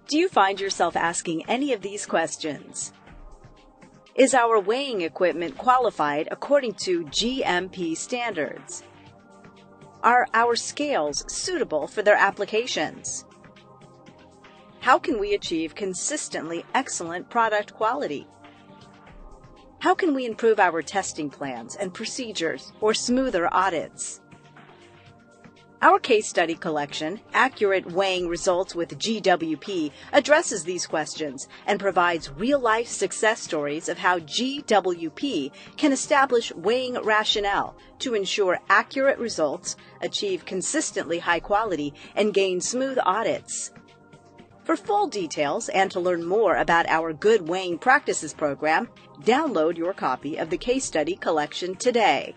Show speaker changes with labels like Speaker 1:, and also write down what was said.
Speaker 1: Do you find yourself asking any of these questions? Is our weighing equipment qualified according to GMP standards? Are our scales suitable for their applications? How can we achieve consistently excellent product quality? How can we improve our testing plans and procedures or smoother audits? Our case study collection, Accurate Weighing Results with GWP, addresses these questions and provides real-life success stories of how GWP can establish weighing rationale to ensure accurate results, achieve consistently high quality, and gain smooth audits. For full details and to learn more about our Good Weighing Practices program, download your copy of the case study collection today.